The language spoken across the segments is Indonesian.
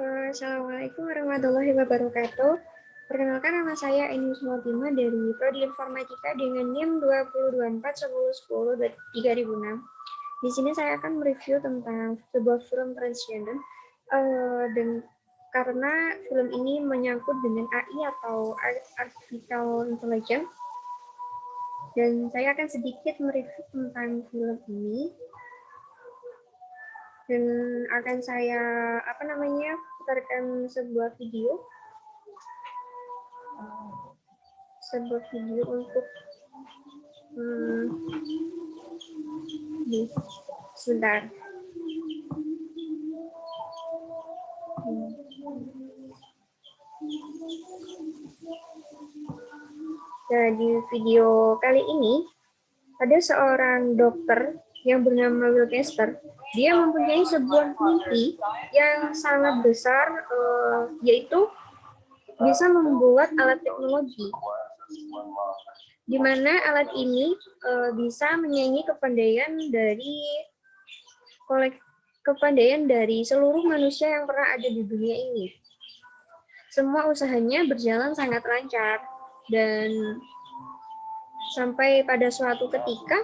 Assalamualaikum warahmatullahi wabarakatuh. Perkenalkan, nama saya Eni Usmotima dari Prodi Informatika dengan NIM 2024-1010-3006. Di sini saya akan mereview tentang sebuah film transgender, dan karena film ini menyangkut dengan AI atau Artificial Intelligence, dan saya akan sedikit mereview tentang film ini. Dan akan saya putarkan sebuah video untuk sebentar. Nah, di video kali ini ada seorang dokter yang bernama Will Kester. Dia mempunyai sebuah mimpi yang sangat besar, yaitu bisa membuat alat teknologi, di mana alat ini bisa menyaingi kepandaian dari seluruh manusia yang pernah ada di dunia ini. Semua usahanya berjalan sangat lancar, dan sampai pada suatu ketika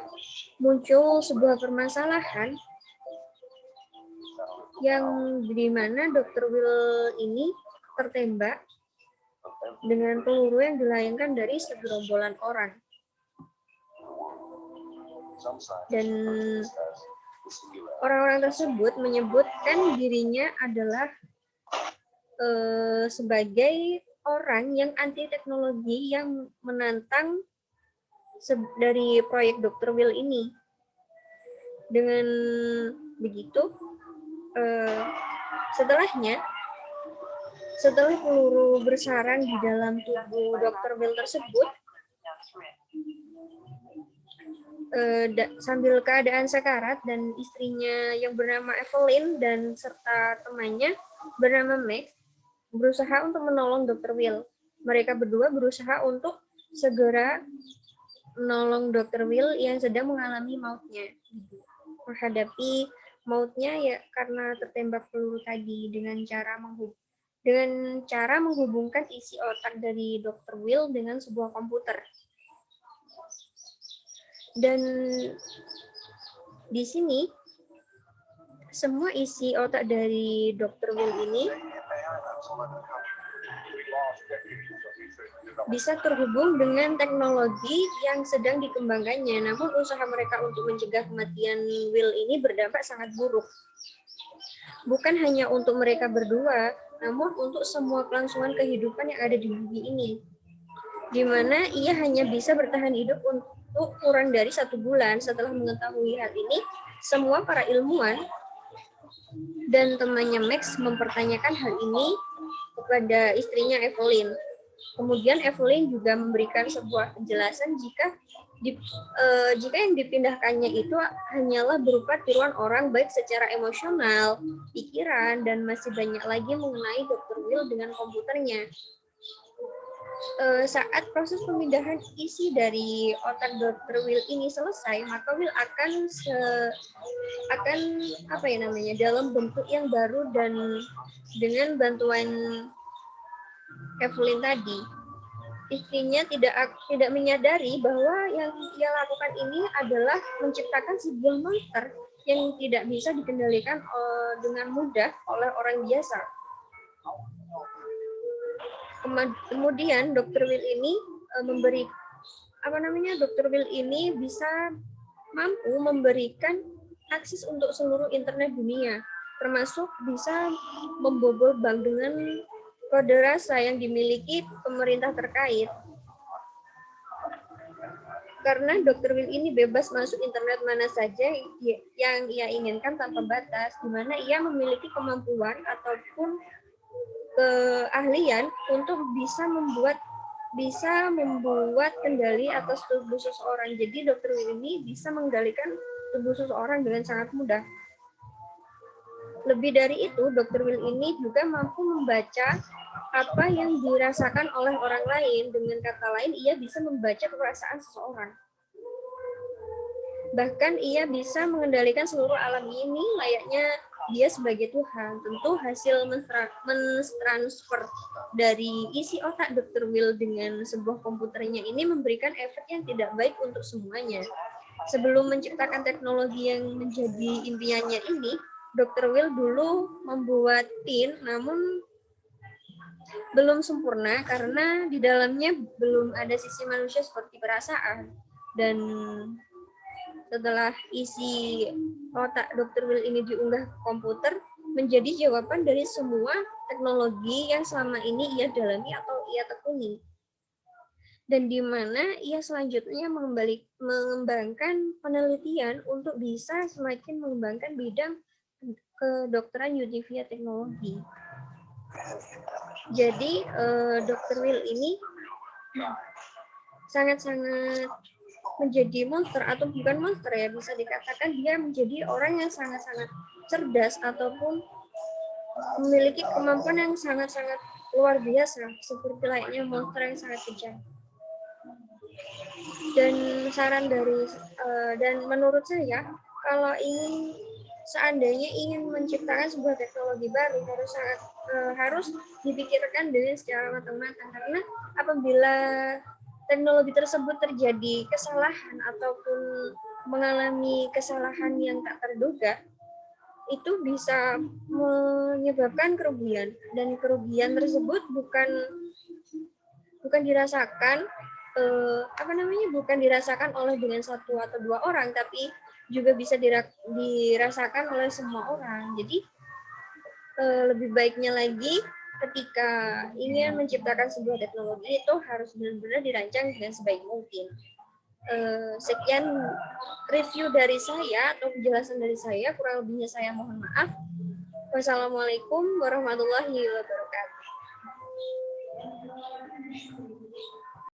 muncul sebuah permasalahan yang dimana Dr. Will ini tertembak dengan peluru yang dilayangkan dari segerombolan orang. Dan orang-orang tersebut menyebutkan dirinya adalah sebagai orang yang anti teknologi yang menantang dari proyek Dr. Will ini. Dengan begitu, setelah peluru bersarang di dalam tubuh Dr. Will tersebut, sambil keadaan sekarat, dan istrinya yang bernama Evelyn dan serta temannya bernama Max berusaha untuk menolong Dr. Will. Mereka berdua berusaha untuk segera menolong Dr. Will yang sedang mengalami menghadapi mautnya ya karena tertembak peluru tadi, dengan cara menghubungkan isi otak dari Dr. Will dengan sebuah komputer. Dan di sini semua isi otak dari Dr. Will ini bisa terhubung dengan teknologi yang sedang dikembangkannya. Namun usaha mereka untuk mencegah kematian Will ini berdampak sangat buruk. Bukan hanya untuk mereka berdua, namun untuk semua kelangsungan kehidupan yang ada di bumi ini. Di mana ia hanya bisa bertahan hidup untuk kurang dari 1 bulan. Setelah mengetahui hal ini, semua para ilmuwan dan temannya Max mempertanyakan hal ini kepada istrinya Evelyn. Kemudian Evelyn juga memberikan sebuah penjelasan jika yang dipindahkannya itu hanyalah berupa tiruan orang, baik secara emosional, pikiran, dan masih banyak lagi mengenai Dr. Will dengan komputernya. Saat proses pemindahan isi dari otak Dr. Will ini selesai, maka Will akan dalam bentuk yang baru, dan dengan bantuan Evelyn tadi, istrinya tidak menyadari bahwa yang ia lakukan ini adalah menciptakan sebuah monster yang tidak bisa dikendalikan dengan mudah oleh orang biasa. Kemudian Dr. Will ini bisa mampu memberikan akses untuk seluruh internet dunia, termasuk bisa membobol bank dengan kode rasa yang dimiliki pemerintah terkait. Karena Dr. Will ini bebas masuk internet mana saja yang ia inginkan tanpa batas, di mana ia memiliki kemampuan ataupun keahlian untuk bisa membuat kendali atas tubuh seseorang. Jadi Dr. Will ini bisa mengendalikan tubuh seseorang dengan sangat mudah. Lebih dari itu, Dr. Will ini juga mampu membaca apa yang dirasakan oleh orang lain. Dengan kata lain, ia bisa membaca perasaan seseorang. Bahkan ia bisa mengendalikan seluruh alam ini layaknya dia sebagai Tuhan. Tentu hasil mentransfer dari isi otak Dr. Will dengan sebuah komputernya ini memberikan efek yang tidak baik untuk semuanya. Sebelum menciptakan teknologi yang menjadi impiannya ini, Dr. Will dulu membuat PIN, namun belum sempurna karena di dalamnya belum ada sisi manusia seperti perasaan. Dan setelah isi otak Dr. Will ini diunggah ke komputer, menjadi jawaban dari semua teknologi yang selama ini ia dalami atau ia tekuni. Dan di mana ia selanjutnya mengembangkan penelitian untuk bisa semakin mengembangkan bidang kedokteran unit via teknologi. Jadi Dr. Will ini sangat-sangat menjadi monster, atau bukan monster ya, bisa dikatakan dia menjadi orang yang sangat-sangat cerdas ataupun memiliki kemampuan yang sangat-sangat luar biasa, seperti layaknya monster yang sangat kejam. Dan saran dari dan menurut saya, kalau seandainya ingin menciptakan sebuah teknologi baru, harus dipikirkan dengan secara matang-matang, karena apabila teknologi tersebut terjadi kesalahan ataupun mengalami kesalahan yang tak terduga, itu bisa menyebabkan kerugian, dan kerugian tersebut bukan dirasakan bukan dirasakan oleh dengan satu atau dua orang, tapi juga bisa dirasakan oleh semua orang. Jadi lebih baiknya lagi ketika ingin menciptakan sebuah teknologi itu harus benar-benar dirancang dengan sebaik mungkin. Sekian review dari saya atau penjelasan dari saya, kurang lebihnya saya mohon maaf. Wassalamualaikum warahmatullahi wabarakatuh.